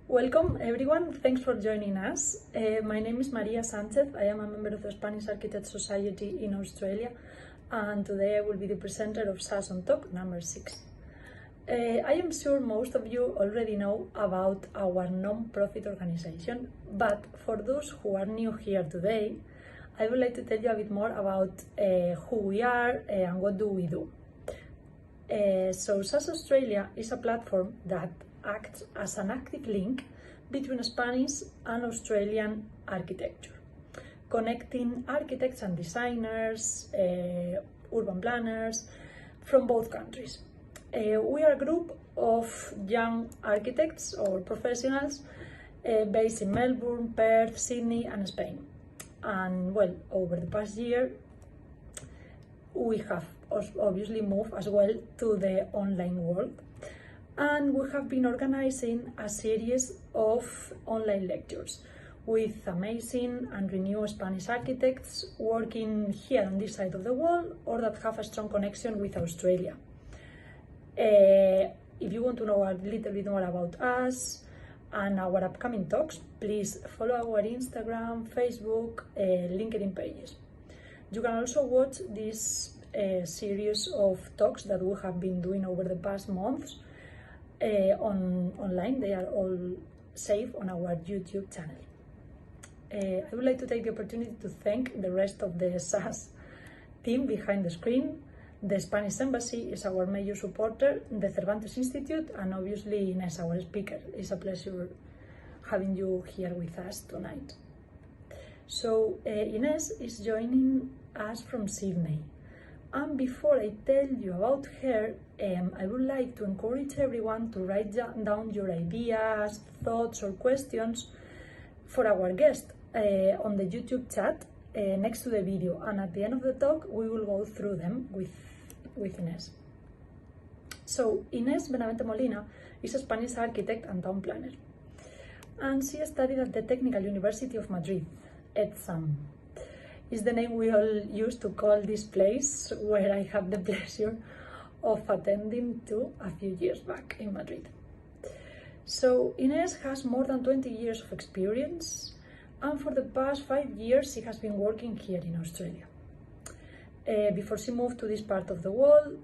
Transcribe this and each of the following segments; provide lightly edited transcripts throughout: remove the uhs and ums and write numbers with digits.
Welcome everyone, thanks for joining us. My name is Maria Sanchez. I am a member of the Spanish Architects Society in Australia, and today I will be the presenter of SAS on Talk number 6. I am sure most of you already know about our non-profit organization, but for those who are new here today, I would like to tell you a bit more about who we are and what do we do. So SAS Australia is a platform that acts as an active link between Spanish and Australian architecture, connecting architects and designers, urban planners from both countries. We are a group of young architects or professionals based in Melbourne, Perth, Sydney and Spain. And well, over the past year, we have obviously moved as well to the online world, and we have been organizing a series of online lectures with amazing and renewed Spanish architects working here on this side of the world or that have a strong connection with Australia. If you want to know a little bit more about us and our upcoming talks, please follow our Instagram, Facebook, LinkedIn pages. You can also watch this series of talks that we have been doing over the past months online. They are all safe on our YouTube channel. I would like to take the opportunity to thank the rest of the SAS team behind the screen. The Spanish Embassy is our major supporter, the Cervantes Institute, and obviously Inés, our speaker. It's a pleasure having you here with us tonight. So Inés is joining us from Sydney. And before I tell you about her, I would like to encourage everyone to write down your ideas, thoughts or questions for our guest on the YouTube chat next to the video, and at the end of the talk we will go through them with Inés. So Inés Benavente Molina is a Spanish architect and town planner, and she studied at the Technical University of Madrid. ETSAM is the name we all used to call this place where I have the pleasure of attending to a few years back in Madrid. So Inés has more than 20 years of experience, and for the past 5 years she has been working here in Australia. Before she moved to this part of the world,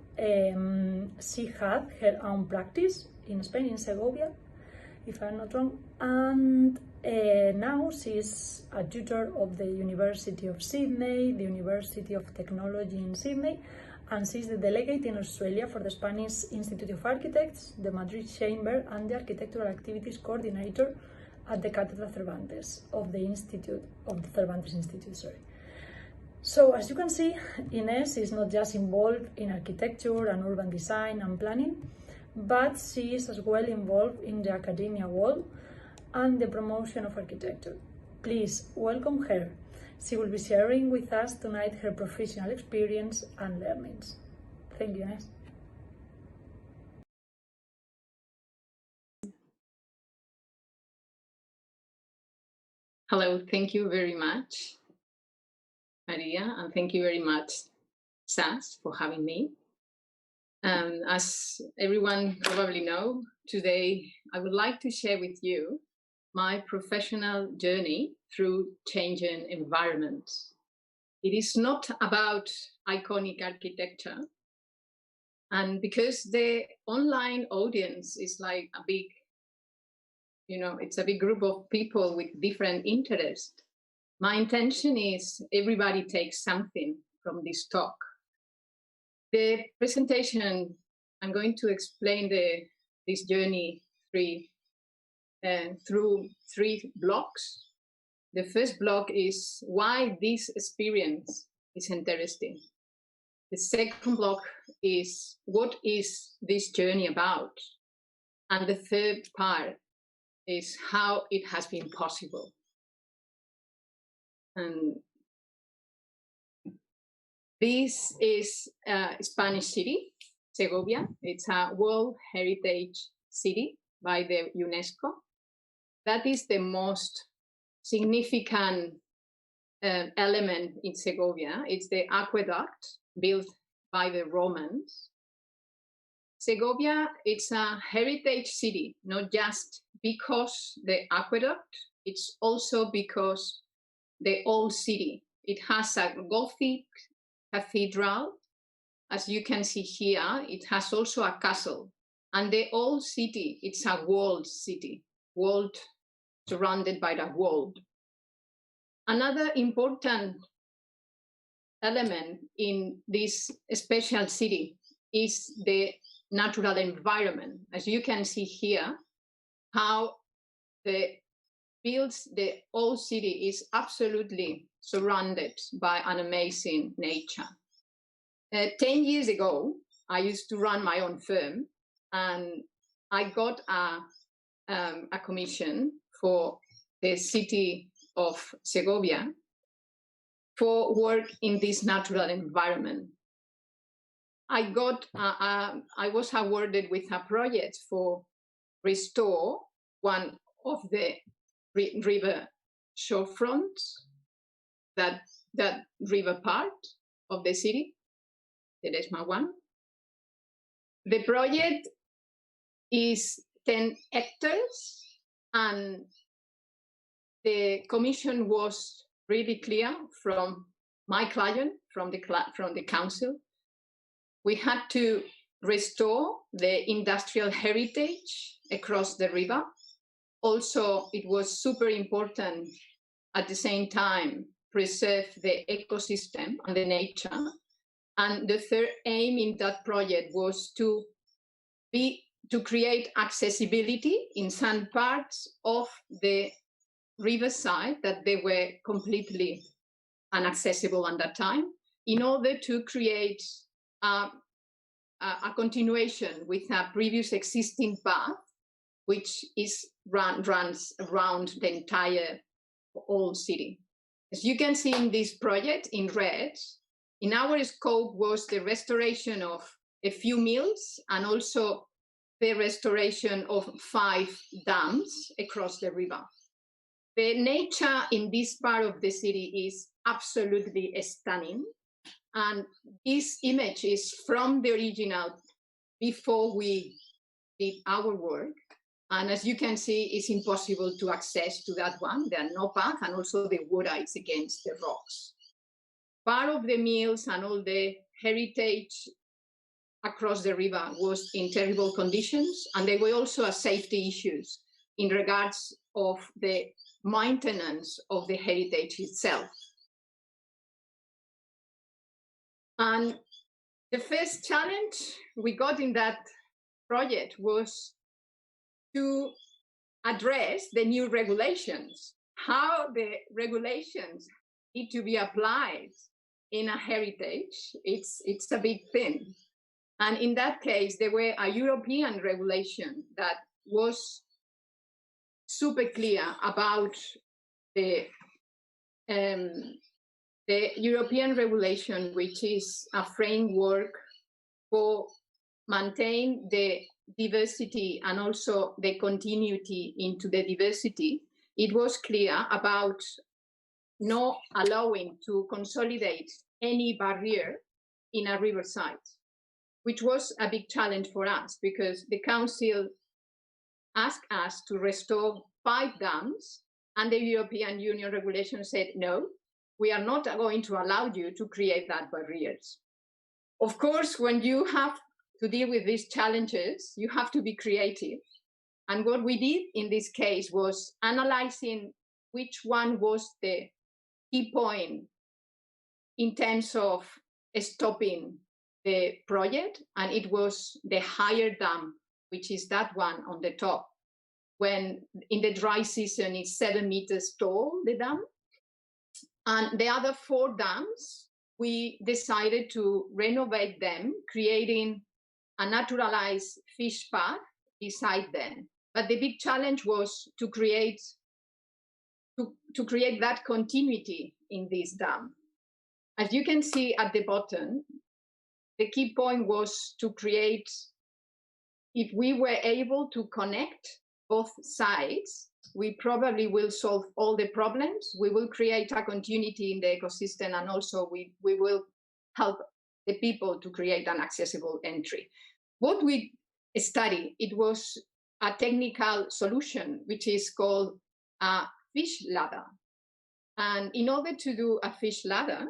she had her own practice in Spain, in Segovia, if I'm not wrong, and now she's a tutor of the University of Sydney, the University of Technology in Sydney, and she's the delegate in Australia for the Spanish Institute of Architects, the Madrid Chamber, and the Architectural Activities Coordinator at the Cátedra Cervantes of the Cervantes Institute. So as you can see, Inés is not just involved in architecture and urban design and planning, but she is as well involved in the academia world and the promotion of architecture. Please welcome her. She will be sharing with us tonight her professional experience and learnings. Thank you, Inés. Hello, thank you very much, Maria, and thank you very much, SAS, for having me. As everyone probably know, today I would like to share with you my professional journey through changing environments. It is not about iconic architecture, and because the online audience is like a big, it's a big group of people with different interests, my intention is everybody takes something from this talk. The presentation, I'm going to explain this journey through 3 blocks. The first block is why this experience is interesting. The second block is what is this journey about? And the third part is how it has been possible. And this is a Spanish city, Segovia. It's a World Heritage City by the UNESCO. That is the most significant element in Segovia. It's the aqueduct built by the Romans. Segovia, it's a heritage city, not just because the aqueduct, it's also because the old city. It has a Gothic cathedral. As you can see here, it has also a castle. And the old city, it's a walled city, walled, surrounded by the wall. Another important element in this special city is the natural environment. As you can see here, how the old city is absolutely surrounded by an amazing nature. 10 years ago, I used to run my own firm, and I got a commission for the city of Segovia for work in this natural environment. I was awarded with a project for restore one of the river shorefronts, that river part of the city, the Desma one. The project is 10 hectares, and the commission was really clear from my client, from the council. We had to restore the industrial heritage across the river. Also, it was super important at the same time preserve the ecosystem and the nature. And the third aim in that project was to create accessibility in some parts of the riverside that they were completely inaccessible at that time, in order to create a continuation with a previous existing path, which runs around the entire old city. As you can see in this project in red, in our scope was the restoration of a few mills and also the restoration of 5 dams across the river. The nature in this part of the city is absolutely stunning. And this image is from the original before we did our work. And as you can see, it's impossible to access to that one. There are no path, and also the water is against the rocks. Part of the mills and all the heritage across the river was in terrible conditions, and there were also safety issues in regards of the maintenance of the heritage itself. And the first challenge we got in that project was to address the new regulations, how the regulations need to be applied in a heritage. It's a big thing. And in that case, there were a European regulation that was super clear about the European regulation, which is a framework for maintain the diversity and also the continuity into the diversity. It was clear about not allowing to consolidate any barrier in a riverside, which was a big challenge for us because the council asked us to restore 5 dams, and the European Union regulation said, no, we are not going to allow you to create that barriers. Of course, when you have to deal with these challenges, you have to be creative. And what we did in this case was analyzing which one was the key point in terms of stopping the project, and it was the higher dam, which is that one on the top. When in the dry season, it's 7 meters tall, the dam. And the other 4 dams, we decided to renovate them, creating a naturalized fish path beside them. But the big challenge was to create that continuity in this dam. As you can see at the bottom, the key point was to create, if we were able to connect both sides, we probably will solve all the problems. We will create a continuity in the ecosystem, and also we will help the people to create an accessible entry. What we studied, it was a technical solution, which is called a fish ladder. And in order to do a fish ladder,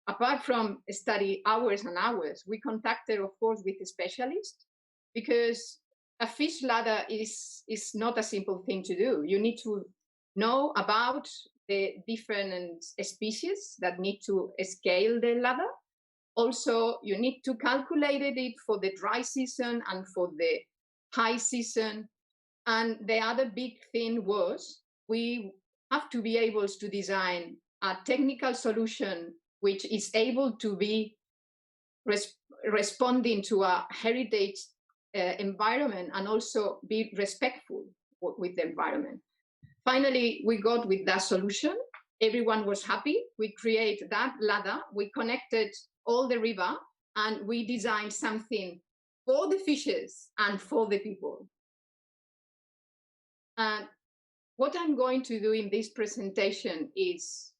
apart from study hours and hours, we contacted, of course, with a specialist, because a fish ladder is not a simple thing to do. You need to know about the different species that need to scale the ladder. Also, you need to calculate it for the dry season and for the high season. And the other big thing was we have to be able to design a technical solution which is able to be responding to a heritage environment and also be respectful with the environment. Finally, we got with that solution. Everyone was happy. We created that ladder. We connected all the river and we designed something for the fishes and for the people. And what I'm going to do in this presentation is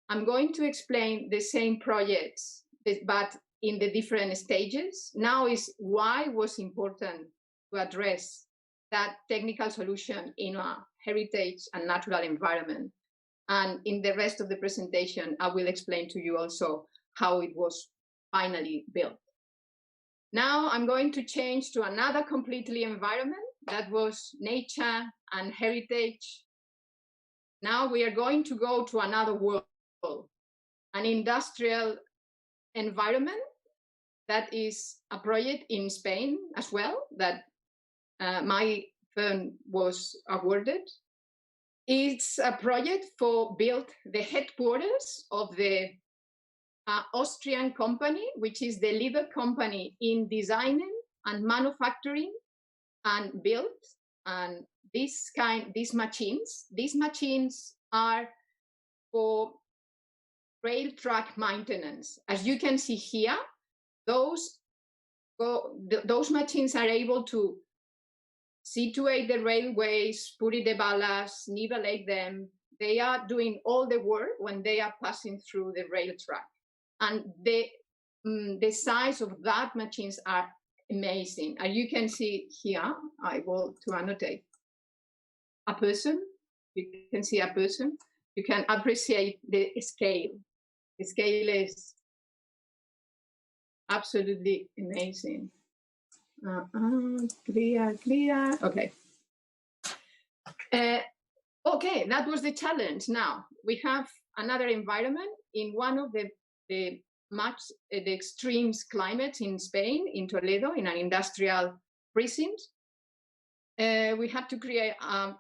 I'm going to explain the same projects, but in the different stages. Now is why it was important to address that technical solution in a heritage and natural environment. And in the rest of the presentation, I will explain to you also how it was finally built. Now I'm going to change to another completely environment that was nature and heritage. Now we are going to go to another world, an industrial environment that is a project in Spain as well that my firm was awarded. It's a project for build the headquarters of the Austrian company, which is the leader company in designing and manufacturing and build and these machines. These machines are for rail track maintenance. As you can see here, those machines are able to situate the railways, put in the ballast, nivellate them. They are doing all the work when they are passing through the rail track. And the size of that machines are amazing. And you can see here, I will to annotate a person. You can see a person. You can appreciate the scale. The scale is absolutely amazing. Clear. Okay. Okay, that was the challenge. Now we have another environment in one of the extreme climates in Spain, in Toledo, in an industrial precinct. We had to create a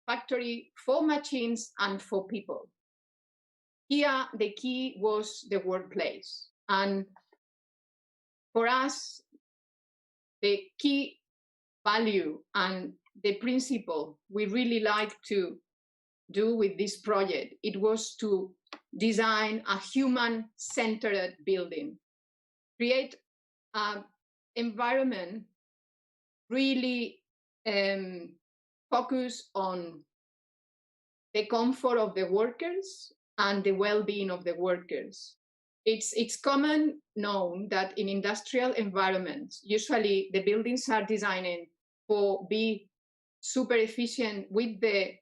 factory for machines and for people. Here, the key was the workplace. And for us, the key value and the principle we really like to do with this project, it was to design a human-centered building, create an environment really focus on the comfort of the workers and the well-being of the workers. It's common known that in industrial environments, usually the buildings are designed for be super efficient with the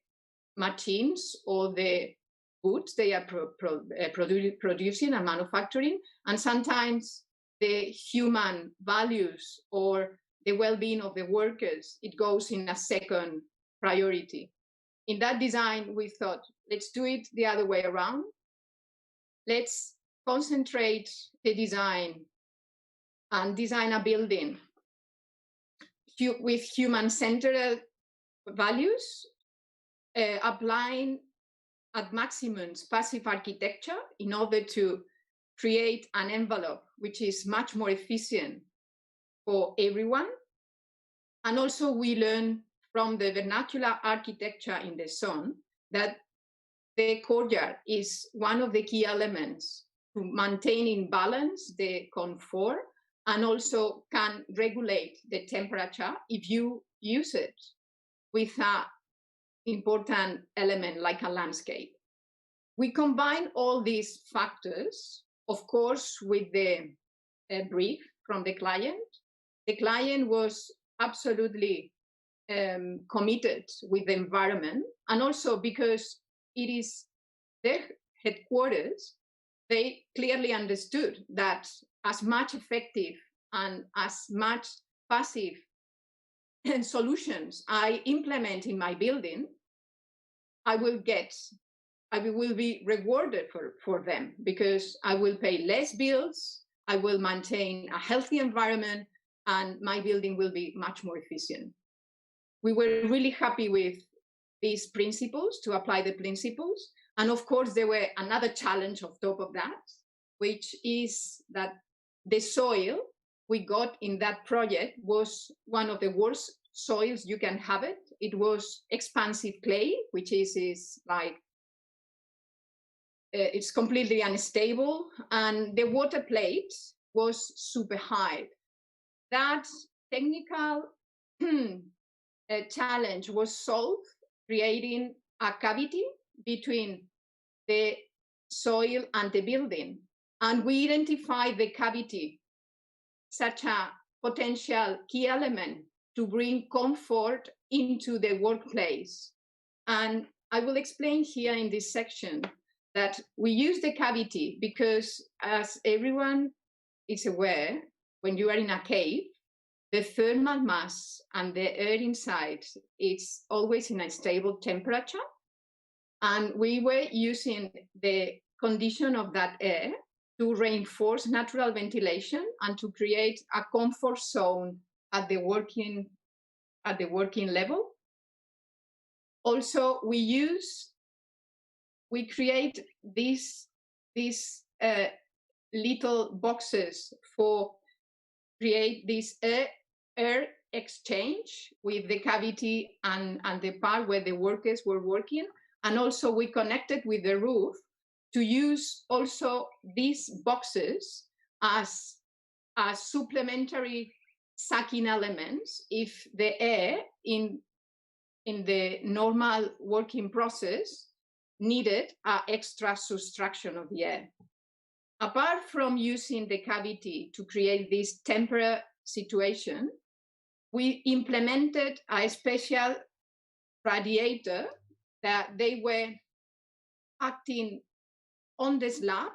machines or the goods they are producing and manufacturing, and sometimes the human values or the well-being of the workers, it goes in a second priority. In that design, we thought, let's do it the other way around. Let's concentrate the design and design a building with human-centered values, applying at maximum passive architecture in order to create an envelope which is much more efficient for everyone. And also we learn from the vernacular architecture in the zone that the courtyard is one of the key elements to maintain in balance the comfort and also can regulate the temperature if you use it with an important element like a landscape. We combine all these factors, of course, with the brief from the client. The client was absolutely committed with the environment, and also because it is their headquarters, they clearly understood that as much effective and as much passive solutions I implement in my building, I will be rewarded for them, because I will pay less bills, I will maintain a healthy environment, and my building will be much more efficient. We were really happy with these principles, to apply the principles. And of course, there were another challenge on top of that, which is that the soil we got in that project was one of the worst soils you can have it. It was expansive clay, which is like, it's completely unstable, and the water plate was super high. That technical challenge was solved, creating a cavity between the soil and the building. And we identified the cavity, such a potential key element to bring comfort into the workplace. And I will explain here in this section that we use the cavity because, as everyone is aware, when you are in a cave, the thermal mass and the air inside is always in a stable temperature. And we were using the condition of that air to reinforce natural ventilation and to create a comfort zone at the working level. Also, we create these little boxes for create this air exchange with the cavity and the part where the workers were working. And also we connected with the roof to use also these boxes as supplementary sucking elements if the air in the normal working process needed an extra subtraction of the air. Apart from using the cavity to create this temporary situation, we implemented a special radiator that they were acting on the slab,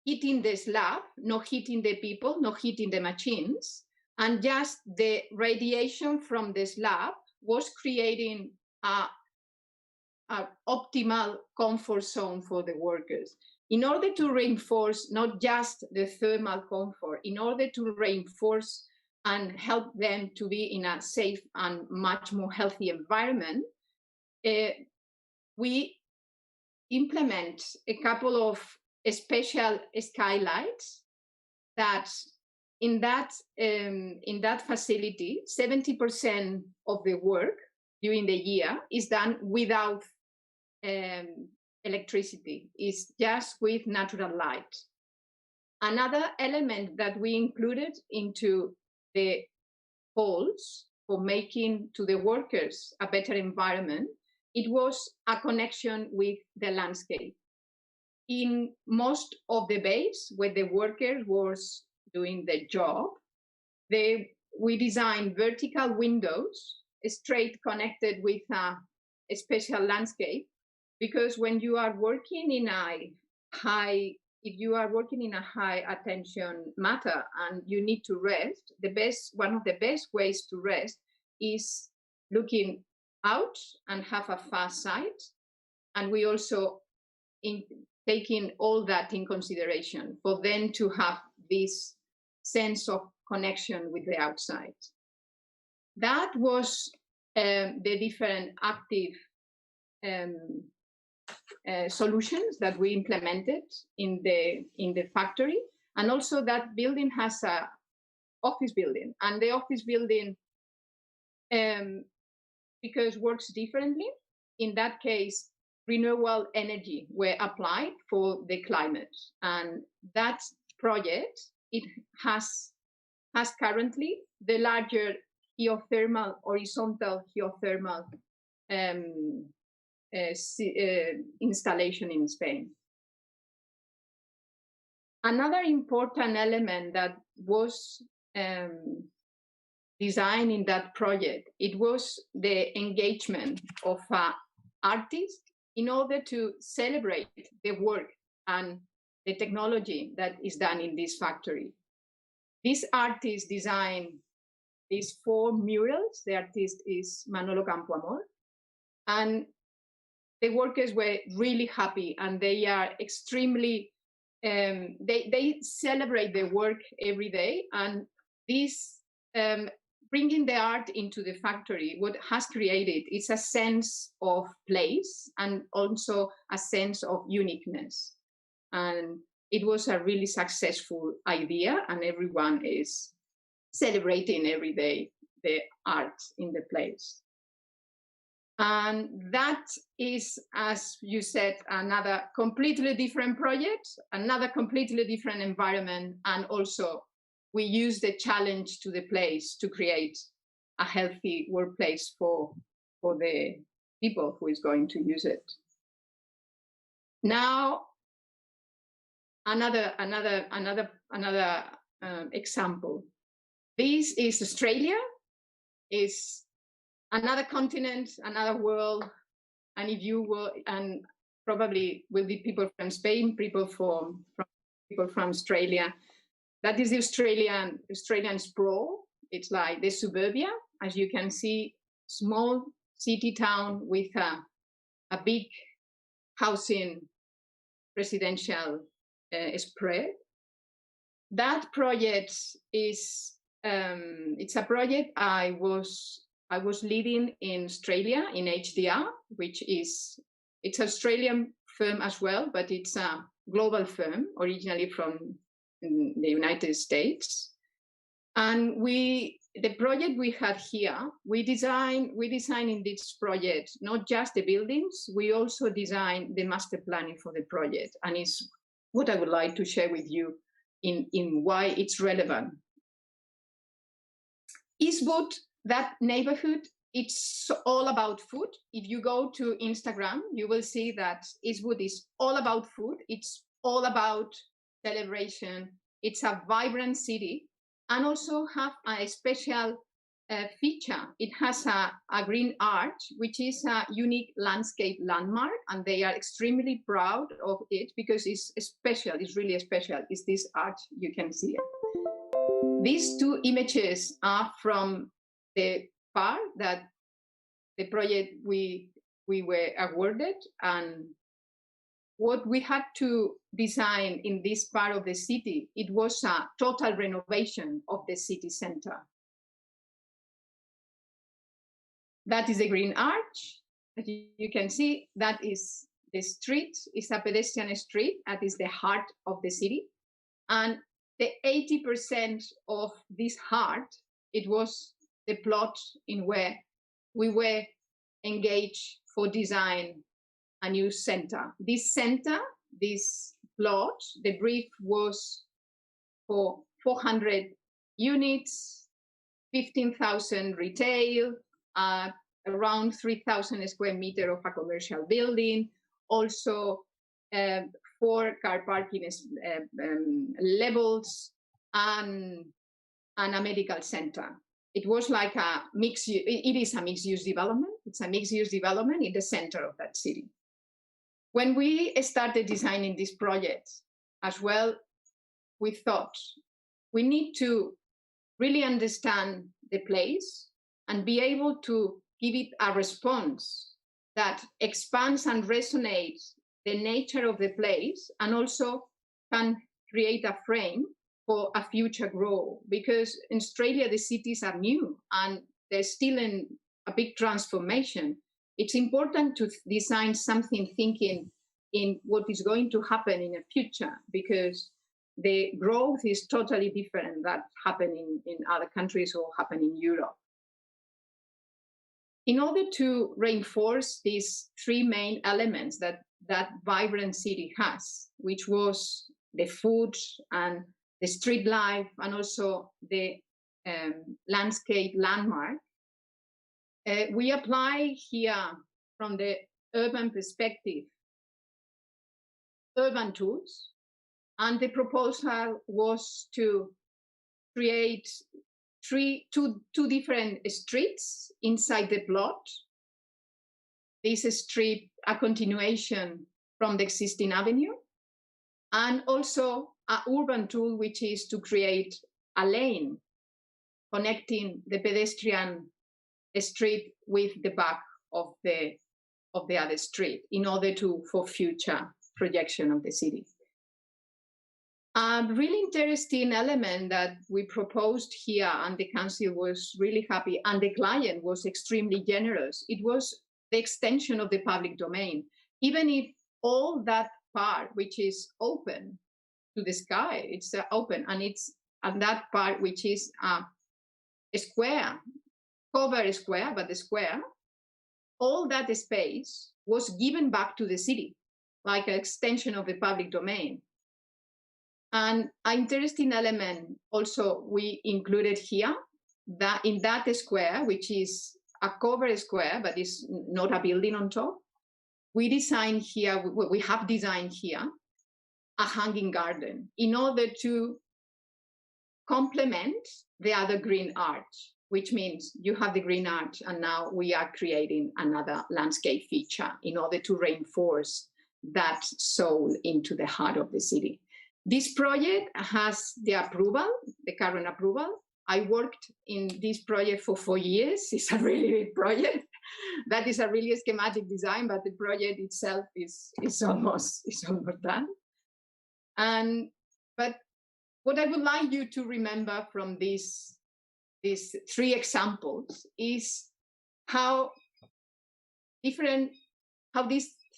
heating the slab, not heating the people, not heating the machines, and just the radiation from the slab was creating an optimal comfort zone for the workers. In order to reinforce not just the thermal comfort, in order to reinforce and help them to be in a safe and much more healthy environment, we implement a couple of special skylights that in that facility, 70% of the work during the year is done without electricity, is just with natural light. Another element that we included into the halls for making to the workers a better environment, it was a connection with the landscape. In most of the bays where the worker was doing the job, we designed vertical windows straight connected with a special landscape, because when you are working in a high attention matter and you need to rest, one of the best ways to rest is looking out and have a fast sight. And we also taking all that in consideration for them to have this sense of connection with the outside. That was the different active solutions that we implemented in the factory. And also that building has a office building, and the office building, because works differently, in that case, renewable energy were applied for the climate. And that project, it has currently the larger horizontal geothermal installation in Spain. Another important element that was design in that project, it was the engagement of artists in order to celebrate the work and the technology that is done in this factory. This artist designed these 4 murals. The artist is Manolo Campoamor. And the workers were really happy, and they are extremely, they celebrate their work every day. And this, bringing the art into the factory, what has created is a sense of place and also a sense of uniqueness. And it was a really successful idea, and everyone is celebrating every day the art in the place. And that is, as you said, another completely different project, another completely different environment, and also we use the challenge to the place to create a healthy workplace for the people who is going to use it. Now, another example. This is Australia. Is another continent, another world, and if you will, and probably will be people from Spain, people from Australia. That is the Australian sprawl. It's like the suburbia, as you can see, small city town with a big housing residential spread. That project is it's a project I was leading in Australia in HDR, which is it's an Australian firm as well, but it's a global firm originally from the United States. And the project we had here, we designed in this project not just the buildings, we also designed the master planning for the project, and it's what I would like to share with you in why it's relevant. Eastwood, that neighborhood, it's all about food. If you go to Instagram, you will see that Eastwood is all about food. It's all about celebration. It's a vibrant city, and also have a special feature. It has a green arch, which is a unique landscape landmark, and they are extremely proud of it because it's special. It's really special. It's this arch, you can see it. These 2 images are from the part that the project we were awarded, and what we had to design in this part of the city, it was a total renovation of the city center. That is the green arch. As you can see, that is the street. It's a pedestrian street. That is the heart of the city. And the 80% of this heart, it was the plot in where we were engaged for design a new center. This center, this plot, the brief was for 400 units, 15,000 retail, around 3,000 square meters of a commercial building, also 4 car parking levels, and a medical center. It was like a mixed, it is a mixed-use development. It's a mixed-use development in the center of that city. When we started designing this project as well, we thought we need to really understand the place and be able to give it a response that expands and resonates the nature of the place, and also can create a frame for a future growth. Because in Australia, the cities are new and they're still in a big transformation. It's important to design something thinking in what is going to happen in the future, because the growth is totally different that happening in other countries or happen in Europe. In order to reinforce these 3 main elements that vibrant city has, which was the food and the street life, and also the landscape landmark, we apply here from the urban perspective, urban tools, and the proposal was to create two different streets inside the plot. This street, a continuation from the existing avenue, and also an urban tool, which is to create a lane connecting the pedestrian street with the back of the other street in order for future projection of the city. A really interesting element that we proposed here, and the council was really happy, and the client was extremely generous. It was the extension of the public domain. Even if all that part, which is open to the sky, it's open, and that part, which is a square, cover square, but the square, all that space was given back to the city, like an extension of the public domain. And an interesting element also we included here, that in that square, which is a cover square, but it's not a building on top, we designed here, we have designed here a hanging garden in order to complement the other green arch, which means you have the green arch, and now we are creating another landscape feature in order to reinforce that soul into the heart of the city. This project has the approval, the current approval. I worked in this project for 4 years. It's a really big project. That is a really schematic design, but the project itself is almost done. But what I would like you to remember from these 3 examples is how these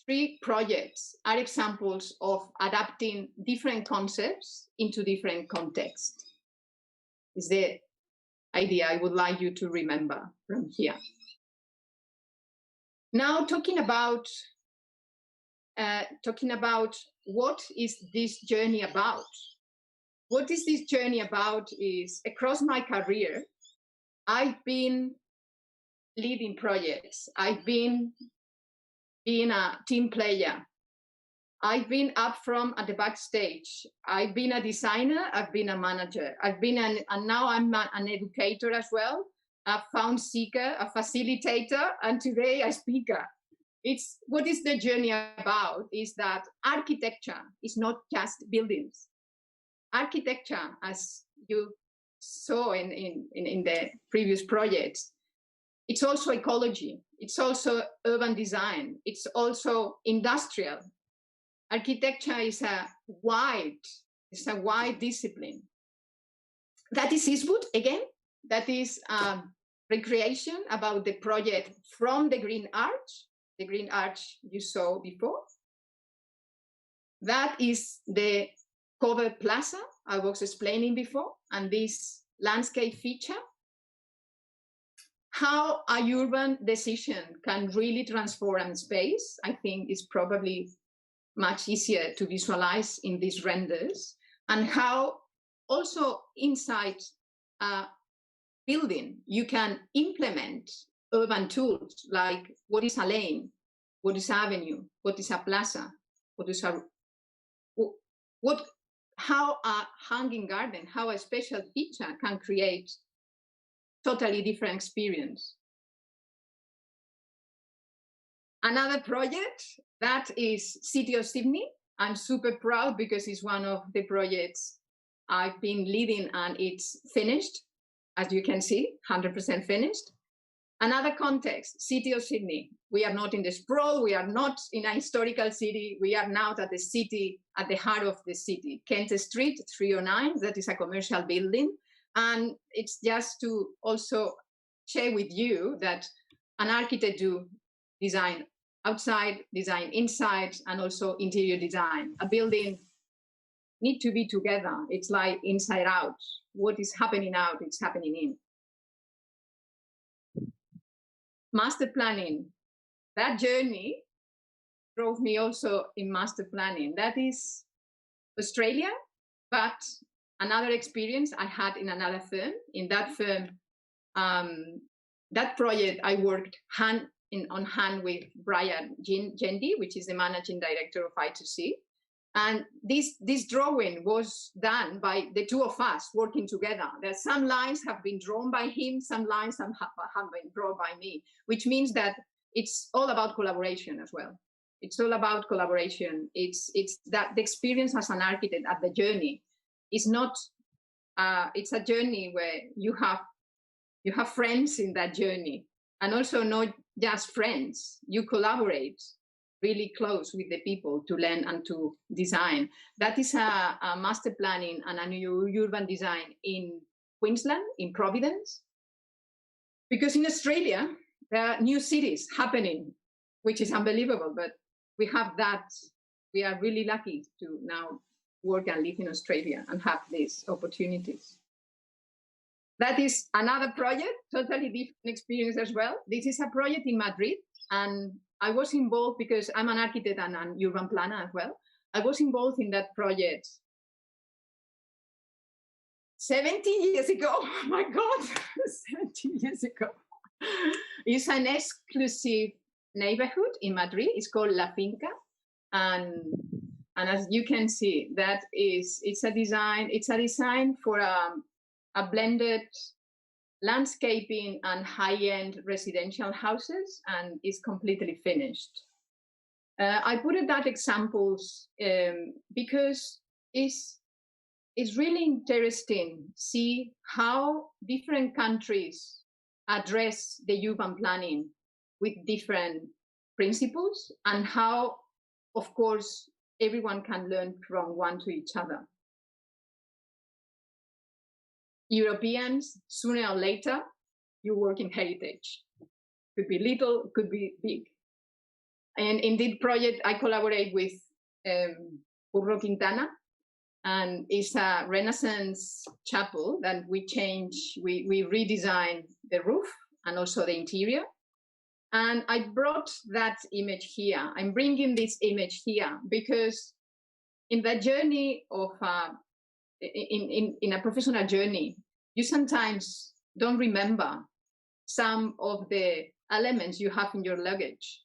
3 projects are examples of adapting different concepts into different contexts. Is the idea I would like you to remember from here. Now, talking about what is this journey about? What is this journey about is, across my career, I've been leading projects. I've been being a team player. I've been up from at the backstage. I've been a designer. I've been a manager. And now I'm an educator as well, a fund seeker, a facilitator, and today a speaker. What is the journey about is that architecture is not just buildings. Architecture, as you saw in the previous projects, it's also ecology. It's also urban design. It's also industrial. Architecture is a wide discipline. That is Eastwood again. That is recreation about the project from the Green Arch you saw before. That is the covered plaza I was explaining before, and this landscape feature. How a urban decision can really transform space, I think, is probably much easier to visualize in these renders, and how also inside a building you can implement urban tools like what is a lane, what is avenue, what is a plaza, how a hanging garden, how a special feature can create totally different experience. Another project, that is City of Sydney. I'm super proud because it's one of the projects I've been leading, and it's finished, as you can see, 100% finished. Another context, City of Sydney. We are not in the sprawl, we are not in a historical city, we are now at the city, at the heart of the city. Kent Street 309, that is a commercial building. And it's just to also share with you that an architect do design outside, design inside, and also interior design. A building need to be together. It's like inside out. What is happening out, it's happening in. Master planning. That journey drove me also in master planning. That is Australia, but another experience I had in another firm. In that firm, that project I worked hand in hand with Brian Gendy, which is the managing director of I2C. And this drawing was done by the two of us working together. There are some lines have been drawn by him, some lines have been drawn by me, which means that it's all about collaboration as well. It's all about collaboration. It's that the experience as an architect at the journey is not, it's a journey where you have friends in that journey, and also not just friends, you collaborate really close with the people to learn and to design. That is a master planning and a new urban design in Queensland, in Providence. Because in Australia, there are new cities happening, which is unbelievable, but we have that. We are really lucky to now work and live in Australia and have these opportunities. That is another project, totally different experience as well. This is a project in Madrid, and I was involved because I'm an architect and an urban planner as well. I was involved in that project 17 years ago. Oh my God, 17 years ago. It's an exclusive neighborhood in Madrid. It's called La Finca. And as you can see, it's a design for a blended landscaping and high-end residential houses, and is completely finished. I put that examples because it's really interesting to see how different countries address the urban planning with different principles, and how, of course, everyone can learn from one to each other. Europeans, sooner or later, you work in heritage. Could be little, could be big. And in this project, I collaborate with Urro Quintana, and it's a Renaissance chapel that we redesigned the roof and also the interior. And I brought that image here. I'm bringing this image here because in the journey of in a professional journey, you sometimes don't remember some of the elements you have in your luggage.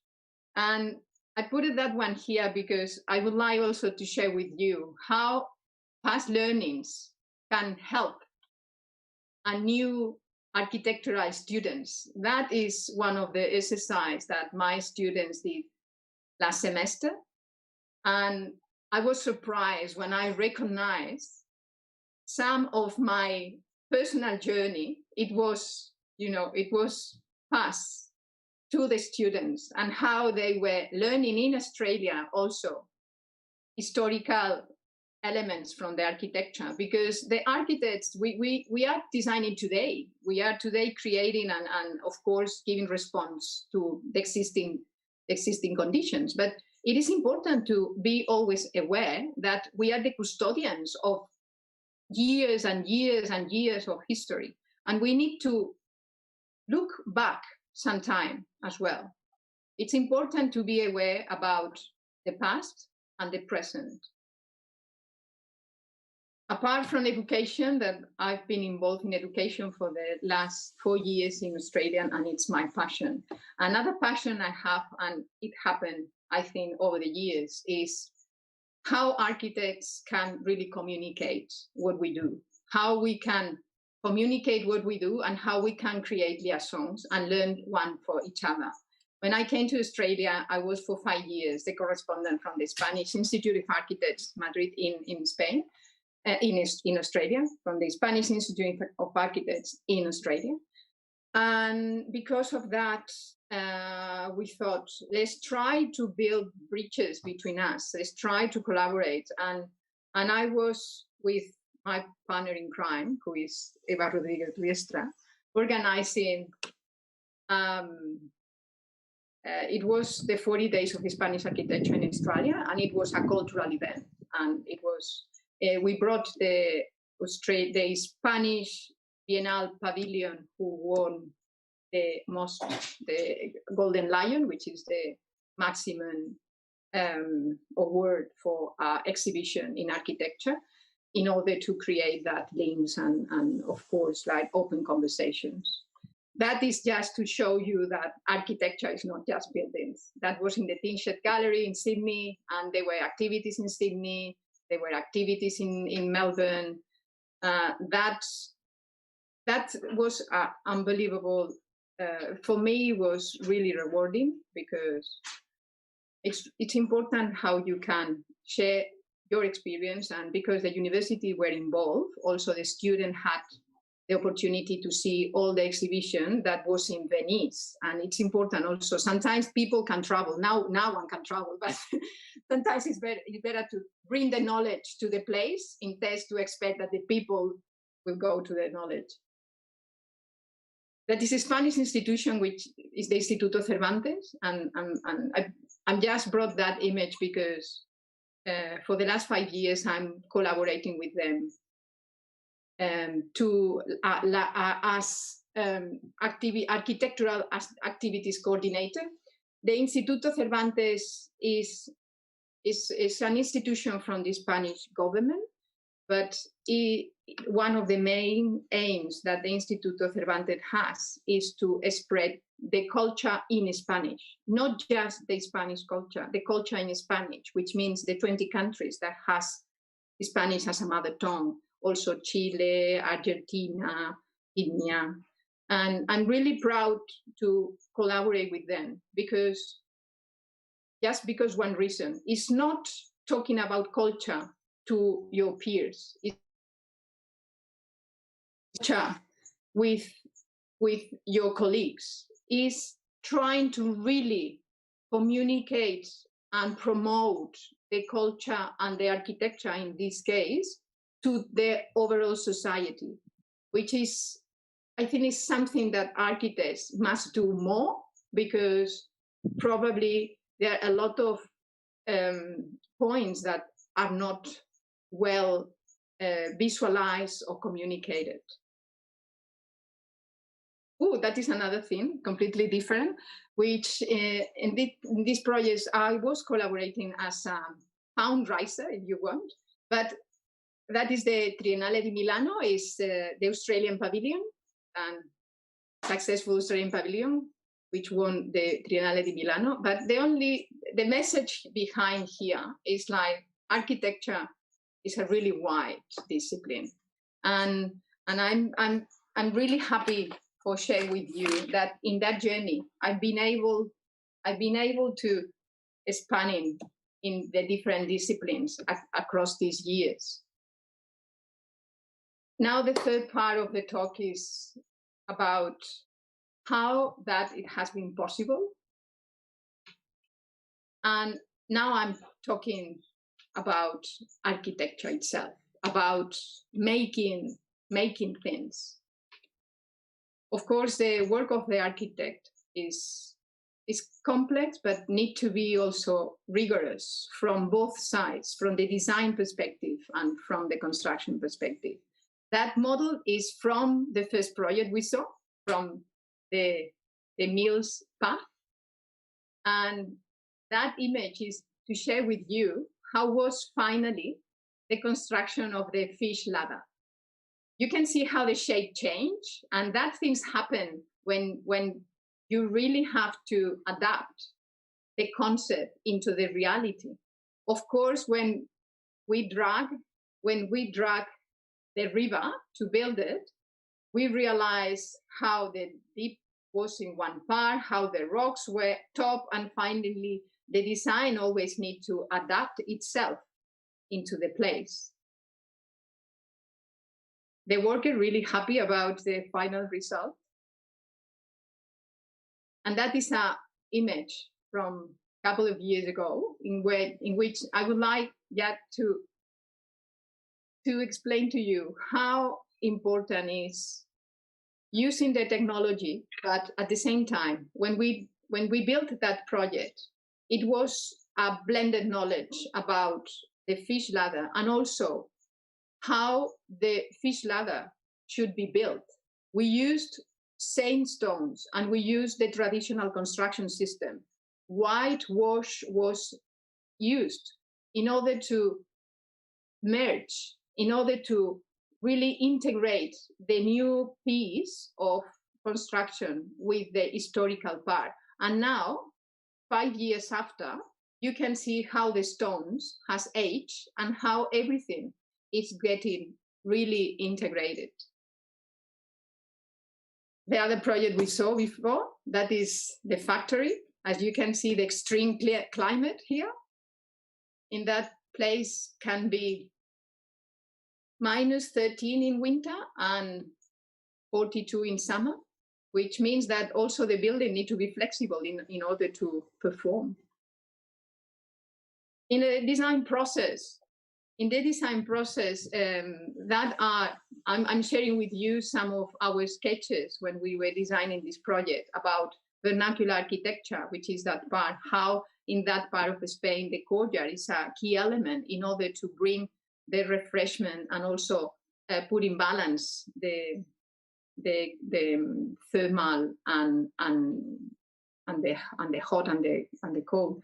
And I put that one here because I would like also to share with you how past learnings can help a new architectural students. That is one of the exercises that my students did last semester. And I was surprised when I recognized some of my personal journey. It was passed to the students, and how they were learning in Australia also historical elements from the architecture, because the architects, we are designing today. We are today creating and of course giving response to the existing conditions. But it is important to be always aware that we are the custodians of years and years and years of history. And we need to look back sometime as well. It's important to be aware about the past and the present. Apart from education, that I've been involved in education for the last 4 years in Australia, and it's my passion. Another passion I have, and it happened, I think, over the years, is how architects can really communicate what we do, how we can communicate what we do, and how we can create liaisons and learn one for each other. When I came to Australia, I was for 5 years the correspondent from the Spanish Institute of Architects, Madrid in Spain, in Australia, from the Spanish Institute of Architects in Australia. And because of that, we thought, let's try to build bridges between us. Let's try to collaborate. And I was with my partner in crime, who is Eva Rodriguez Riestra, organizing, it was the 40 days of Spanish architecture in Australia, and it was a cultural event. And it was, we brought the Spanish Bienal Pavilion, who won the Golden Lion, which is the maximum award for exhibition in architecture, in order to create that links and of course, like open conversations. that is just to show you that architecture is not just buildings. That was in the Tinshed Gallery in Sydney, and there were activities in Sydney, there were activities in Melbourne. That was unbelievable. For me, it was really rewarding, because it's important how you can share your experience, and because the university were involved, also the student had the opportunity to see all the exhibition that was in Venice. And it's important also, sometimes people can travel, now one can travel, but sometimes it's better to bring the knowledge to the place instead to expect that the people will go to the knowledge. That is a Spanish institution, which is the Instituto Cervantes, and I just brought that image because for the last 5 years I'm collaborating with them as architectural activities coordinator. The Instituto Cervantes is an institution from the Spanish government, but one of the main aims that the Instituto Cervantes has is to spread the culture in Spanish, not just the Spanish culture, the culture in Spanish, which means the 20 countries that has Spanish as a mother tongue, also Chile, Argentina, Kenya. And I'm really proud to collaborate with them, because one reason, it's not talking about culture to your peers. It's culture with your colleagues. Is trying to really communicate and promote the culture and the architecture, in this case, to the overall society, which is, I think, is something that architects must do more, because probably there are a lot of points that are not well visualized or communicated. Oh, that is another thing, completely different, which in this project I was collaborating as a fundraiser, if you want, but that is the Triennale di Milano, is the Australian pavilion, and successful Australian pavilion, which won the Triennale di Milano. But the message behind here is like architecture is a really wide discipline, and I'm really happy for sharing with you that in that journey I've been able to expand in the different disciplines across these years. Now the third part of the talk is about how that it has been possible. And now I'm talking about architecture itself, about making things. Of course, the work of the architect is complex, but need to be also rigorous from both sides, from the design perspective and from the construction perspective. That model is from the first project we saw, from the Mills path. And that image is to share with you how was finally the construction of the fish ladder. You can see how the shape changed, and that things happen when you really have to adapt the concept into the reality. Of course, when we drag the river to build it, we realize how the deep was in one part, how the rocks were top, and finally the design always needs to adapt itself into the place. The worker really happy about the final result. And that is an image from a couple of years ago in which I would like to explain to you how important is using the technology, but at the same time, when we built that project, it was a blended knowledge about the fish ladder and also how the fish ladder should be built. We used sandstones and we used the traditional construction system. Whitewash was used in order to merge, in order to really integrate the new piece of construction with the historical part. And now, 5 years after, you can see how the stones has aged and how everything is getting really integrated. The other project we saw before, that is the factory. As you can see, the extreme climate here. In that place can be -13 in winter and 42 in summer, which means that also the building need to be flexible in order to perform. In the design process, I'm sharing with you some of our sketches when we were designing this project about vernacular architecture, which is that part, how in that part of Spain, the courtyard is a key element in order to bring the refreshment and also put in balance the thermal and the hot and the cold.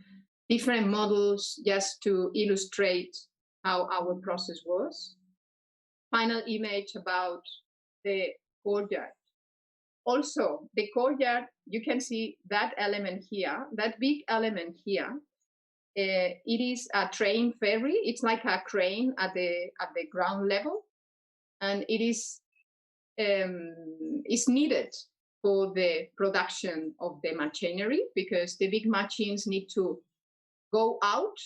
Different models just to illustrate how our process was. Final image about the courtyard. Also, the courtyard, you can see that element here, that big element here. It is a train ferry. It's like a crane at the ground level, and it is needed for the production of the machinery, because the big machines need to go out.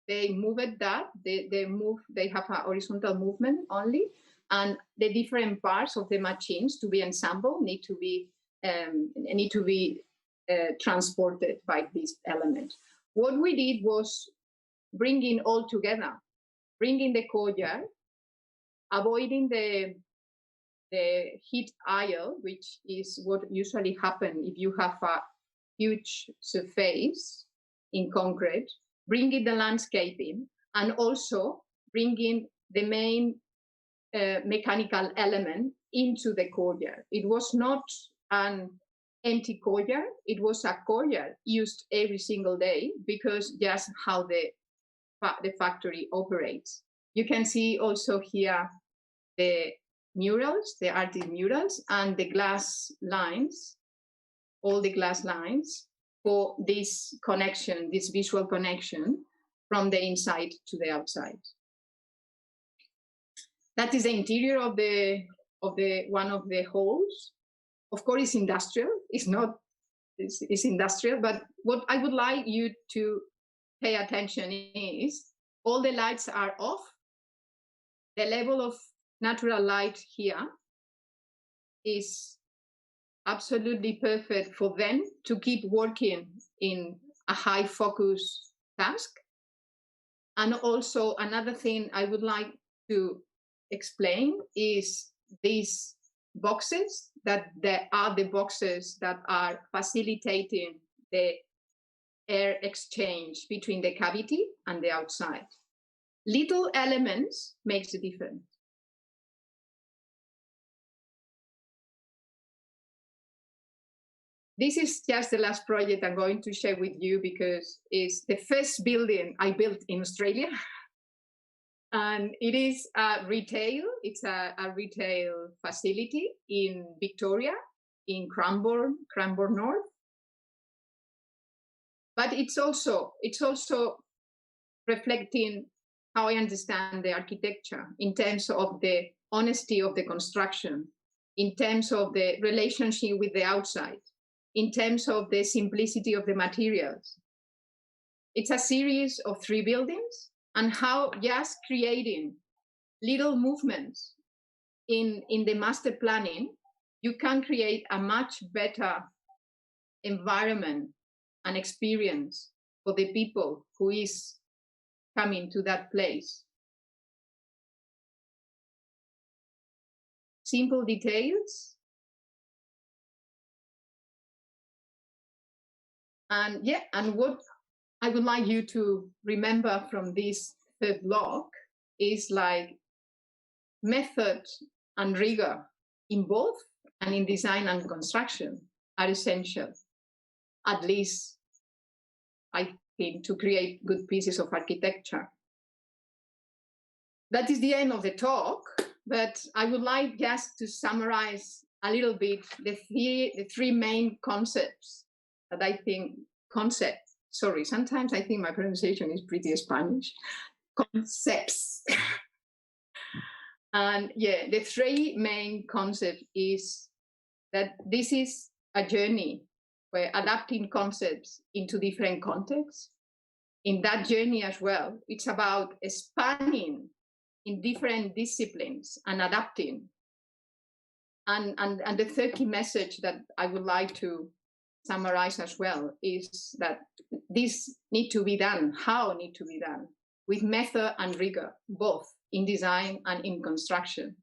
They move it that they have a horizontal movement only, and the different parts of the machines to be assembled need to be transported by this element. What we did was bringing all together, bringing the courtyard, avoiding the heat aisle, which is what usually happens if you have a huge surface in concrete, bringing the landscaping, and also bringing the main mechanical element into the courtyard. It was not an empty courtyard, it was a courtyard used every single day, because just how the factory operates. You can see also here the murals, the artist murals, and the glass lines, all the glass lines for this connection, this visual connection from the inside to the outside. That is the interior of the one of the halls. Of course, it's industrial. It's industrial, but what I would like you to pay attention is all the lights are off. The level of natural light here is absolutely perfect for them to keep working in a high focus task. And also another thing I would like to explain is these boxes, that there are the boxes that are facilitating the air exchange between the cavity and the outside. Little elements makes a difference. This is just the last project I'm going to share with you, because it's the first building I built in Australia. And it is a retail, it's a retail facility in Victoria, in Cranbourne North. But it's also reflecting how I understand the architecture in terms of the honesty of the construction, in terms of the relationship with the outside, in terms of the simplicity of the materials. It's a series of 3 buildings, and how just creating little movements in the master planning, you can create a much better environment and experience for the people who is coming to that place. Simple details. And yeah, and what I would like you to remember from this third block is like method and rigor in both, and in design and construction, are essential, at least I think, to create good pieces of architecture. That is the end of the talk, but I would like just to summarize a little bit the three main concepts that I think, sometimes I think my pronunciation is pretty Spanish, concepts. And yeah, the three main concepts is that this is a journey where adapting concepts into different contexts. In that journey as well, it's about spanning in different disciplines and adapting. And the third key message that I would like to summarize as well is that this need to be done, how need to be done, with method and rigor, both in design and in construction.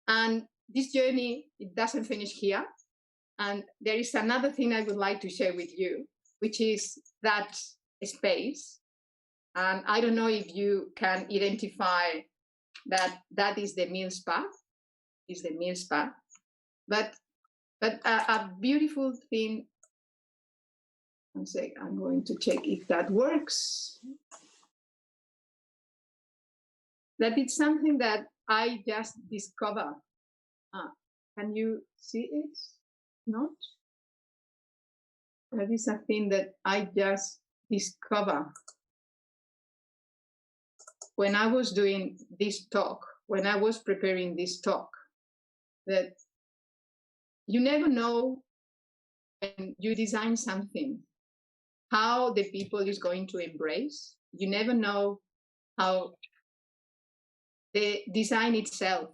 And this journey, it doesn't finish here. And there is another thing I would like to share with you, which is that space. And I don't know if you can identify that is the mill spa, But a beautiful thing, one sec, I'm going to check if that works. That it's something that I just discovered. Can you see it? Not? That is a thing that I just discovered when I was doing this talk, when I was preparing this talk, that you never know when you design something, how the people is going to embrace. You never know how the design itself,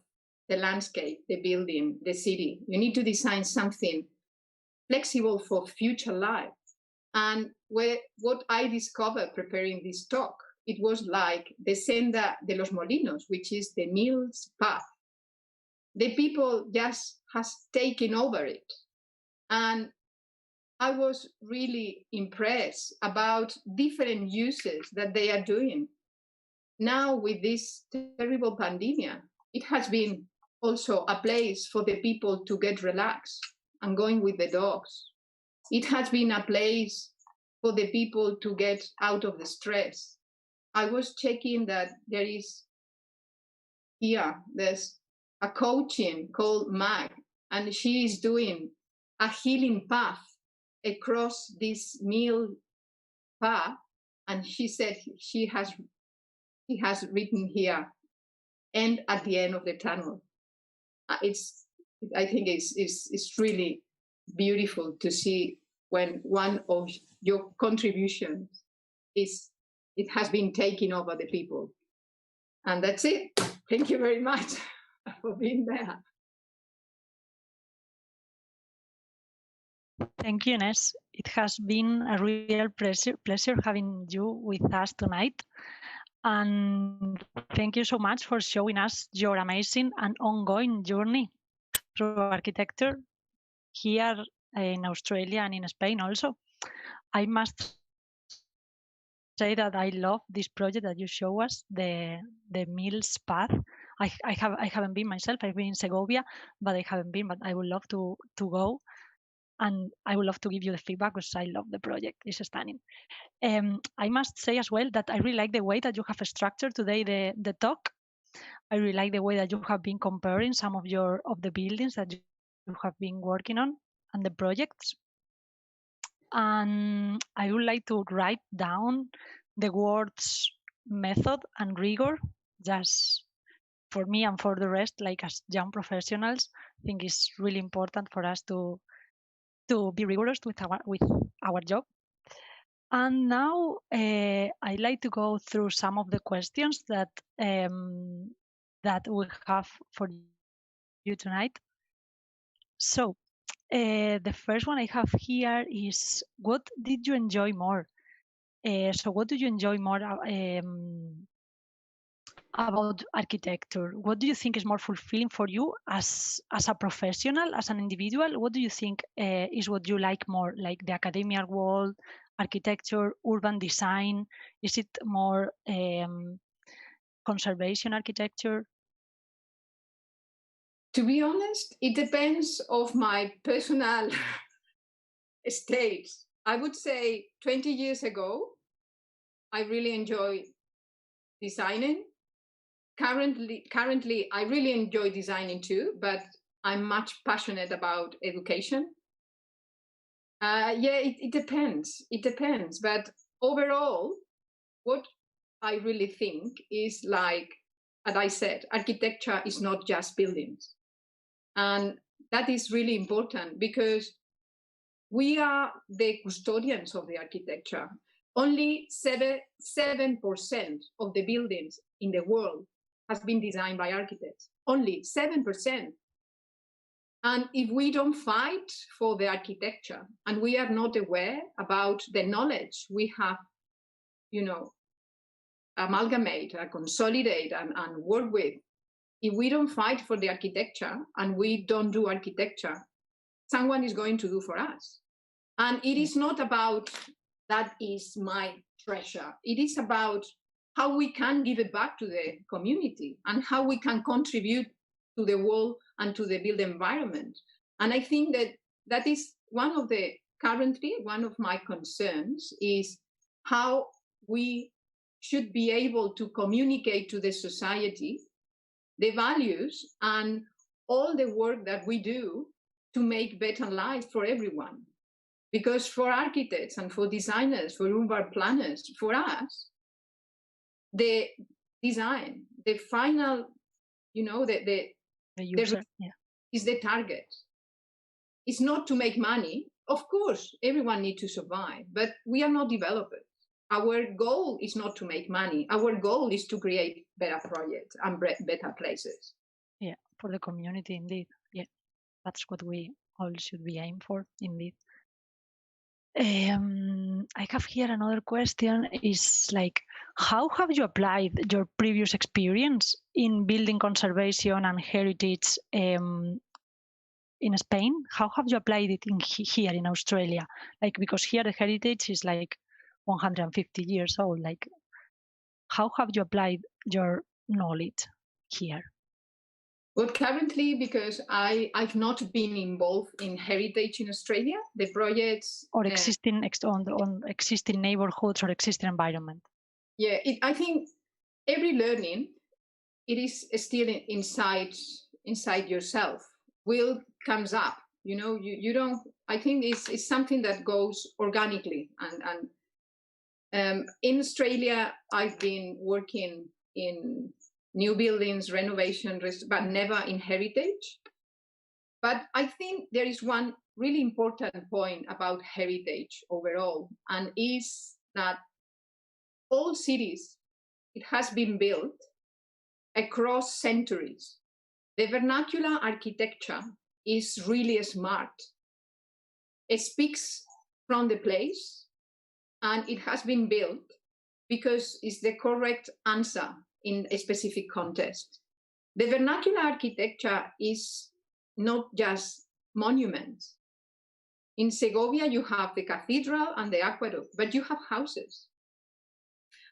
the landscape, the building, the city, you need to design something flexible for future life. And what I discovered preparing this talk, it was like the Senda de los Molinos, which is the mill's path. The people just has taken over it. And I was really impressed about different uses that they are doing. Now with this terrible pandemic, it has been also a place for the people to get relaxed and going with the dogs. It has been a place for the people to get out of the stress. I was checking that there's a coaching called Mag, and she is doing a healing path across this mill path. And she said she has written here, "End at the end of the tunnel." I think it's really beautiful to see when one of your contributions it has been taking over the people. And that's it. Thank you very much for being there. Thank you, Inés. It has been a real pleasure having you with us tonight. And thank you so much for showing us your amazing and ongoing journey through architecture here in Australia and in Spain also. I must say that I love this project that you show us, the Mills Path. I haven't been myself. I've been in Segovia, but I haven't been. But I would love to go, and I would love to give you the feedback because I love the project. It's stunning. I must say as well that I really like the way that you have structured today the talk. I really like the way that you have been comparing some of the buildings that you have been working on and the projects. And I would like to write down the words method and rigor, just for me and for the rest, like as young professionals. I think it's really important for us to be rigorous with our job. And now I'd like to go through some of the questions that we have for you tonight. So the first one I have here is, what did you enjoy more? So what do you enjoy more about architecture? What do you think is more fulfilling for you as a professional, as an individual? What do you think is what you like more, like the academic world, architecture, urban design? Is it more conservation architecture? To be honest, it depends of my personal state. I would say 20 years ago, I really enjoy designing. Currently, I really enjoy designing too, but I'm much passionate about education. It depends. It depends. But overall, what I really think is like, as I said, architecture is not just buildings. And that is really important because we are the custodians of the architecture. Only 7% of the buildings in the world has been designed by architects. Only 7%. And if we don't fight for the architecture and we are not aware about the knowledge we have, amalgamate, consolidate and work with, if we don't fight for the architecture and we don't do architecture, someone is going to do for us. And it is not about that is my treasure. It is about how we can give it back to the community and how we can contribute to the world and to the built environment. And I think that is currently one of my concerns is how we should be able to communicate to the society the values and all the work that we do to make better life for everyone. Because for architects and for designers, for urban planners, for us, the design, the final, the user is the target. It's not to make money. Of course, everyone needs to survive, but we are not developers. Our goal is not to make money. Our goal is to create better projects and better places. Yeah, for the community, indeed. Yeah, that's what we all should be aiming for, indeed. I have here another question is like, how have you applied your previous experience in building conservation and heritage in Spain? How have you applied it here in Australia? Like, because here the heritage is like 150 years old. Like, how have you applied your knowledge here? Well, currently, because I've not been involved in heritage in Australia, the projects or existing on existing neighborhoods or existing environment. Yeah, I think every learning, it is still inside yourself. Will comes up. You don't. I think it's something that goes organically. And in Australia, I've been working in new buildings, renovation, but never in heritage. But I think there is one really important point about heritage overall, and is that all cities, it has been built across centuries. The vernacular architecture is really smart. It speaks from the place, and it has been built because it's the correct answer in a specific context. The vernacular architecture is not just monuments. In Segovia, you have the cathedral and the aqueduct, but you have houses.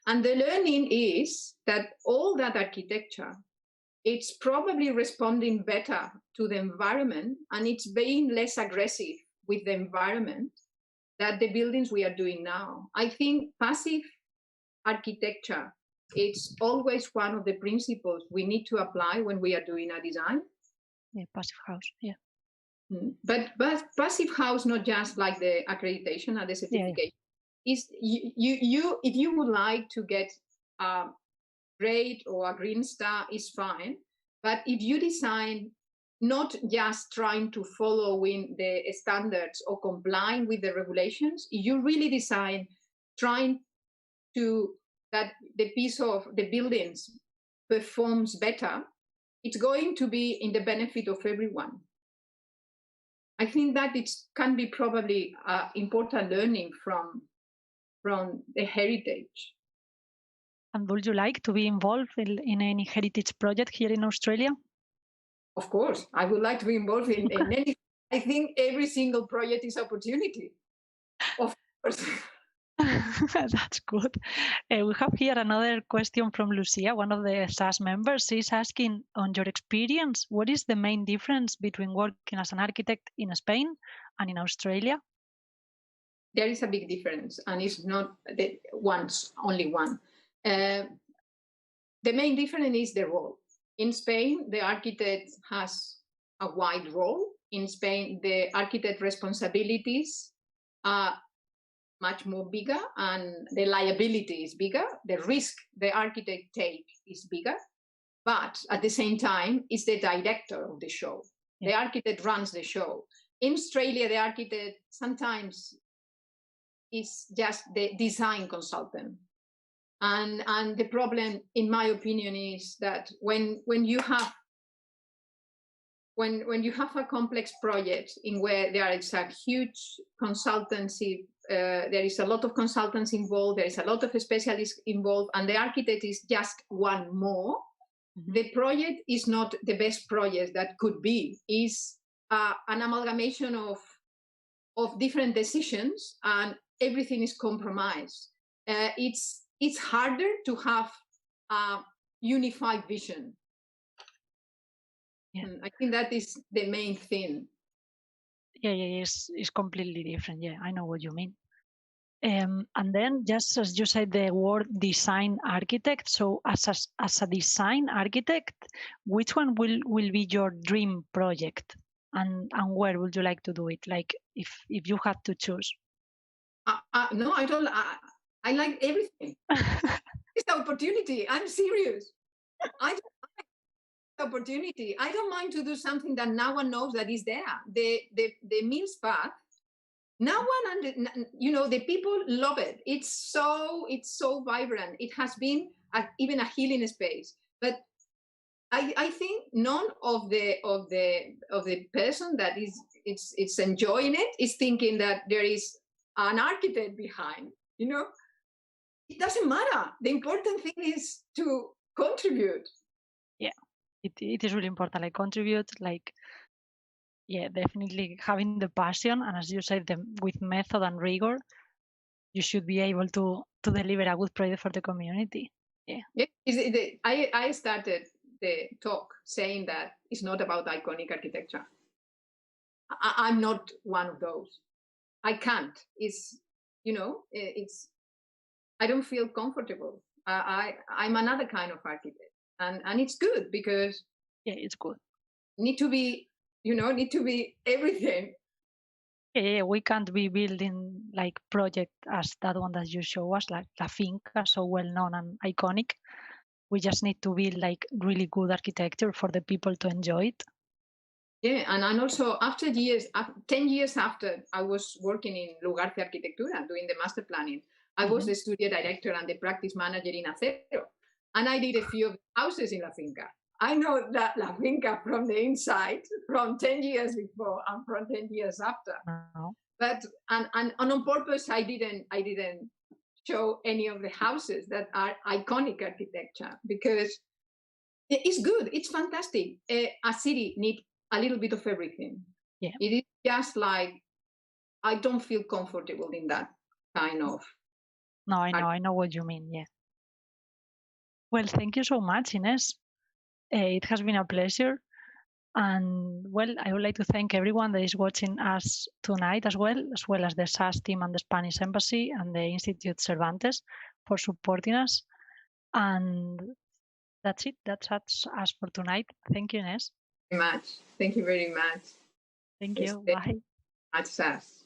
And the learning is that all that architecture, it's probably responding better to the environment, and it's being less aggressive with the environment than the buildings we are doing now. I think passive architecture, it's always one of the principles we need to apply when we are doing a design. Yeah, passive house, yeah. But passive house, not just like the accreditation and the certification. Yeah. Is you if you would like to get a grade or a green star, is fine. But if you design not just trying to follow in the standards or complying with the regulations, you really design trying to that the piece of the buildings performs better, it's going to be in the benefit of everyone. I think that it can be probably important learning from the heritage. And would you like to be involved in any heritage project here in Australia? Of course, I would like to be involved in any. I think every single project is opportunity. Of course. That's good. We have here another question from Lucia, one of the SAS members. She's asking, on your experience, what is the main difference between working as an architect in Spain and in Australia? There is a big difference, and it's not only one. The main difference is the role. In Spain, the architect has a wide role. In Spain, the architect responsibilities are much more bigger, and the liability is bigger. The risk the architect takes is bigger, but at the same time, it's the director of the show. The architect runs the show. In Australia, the architect sometimes is just the design consultant. And the problem, in my opinion, is that when you have a complex project in where there is a huge consultancy, there is a lot of consultants involved, there is a lot of specialists involved, and the architect is just one more, the project is not the best project that could be. It's an amalgamation of different decisions, and everything is compromised. It's harder to have a unified vision. Yeah. I think that is the main thing. Yeah, it's completely different. Yeah, I know what you mean. And then, just as you said, the word design architect. So, as a design architect, which one will be your dream project, and where would you like to do it? Like, if you had to choose. No, I don't. I like everything. It's the opportunity. I'm serious. I don't like the opportunity. I don't mind to do something that no one knows that is there. The means path. No one, the people love it. It's so vibrant. It has been even a healing space. But I think none of the person that it's enjoying it is thinking that there is an architect behind. It doesn't matter. The important thing is to contribute. Yeah, it is really important. Like contribute, like. Yeah, definitely having the passion, and as you said, with method and rigor, you should be able to deliver a good project for the community. Yeah. I started the talk saying that it's not about iconic architecture. I'm not one of those. I can't. I don't feel comfortable. I'm another kind of architect, and it's good because it's good. Need to be everything. Yeah, we can't be building like project as that one that you show us, like La Finca, so well known and iconic. We just need to build like really good architecture for the people to enjoy it. Yeah, and also after 10 years after I was working in Lugar de Arquitectura, doing the master planning, I was the studio director and the practice manager in Acero. And I did a few of the houses in La Finca. I know that La Finca from the inside, from 10 years before and from 10 years after. But and on purpose, I didn't show any of the houses that are iconic architecture, because it's good. It's fantastic. A city needs a little bit of everything. Yeah. It is just like, I don't feel comfortable in that kind of. No, I know what you mean. Yeah. Well, thank you so much, Inés. It has been a pleasure. And well, I would like to thank everyone that is watching us tonight as well as the SAS team and the Spanish Embassy and the Institute Cervantes for supporting us. And that's it. That's us for tonight. Thank you, Inés. Thank you very much. Thank you. Bye. Much SAS.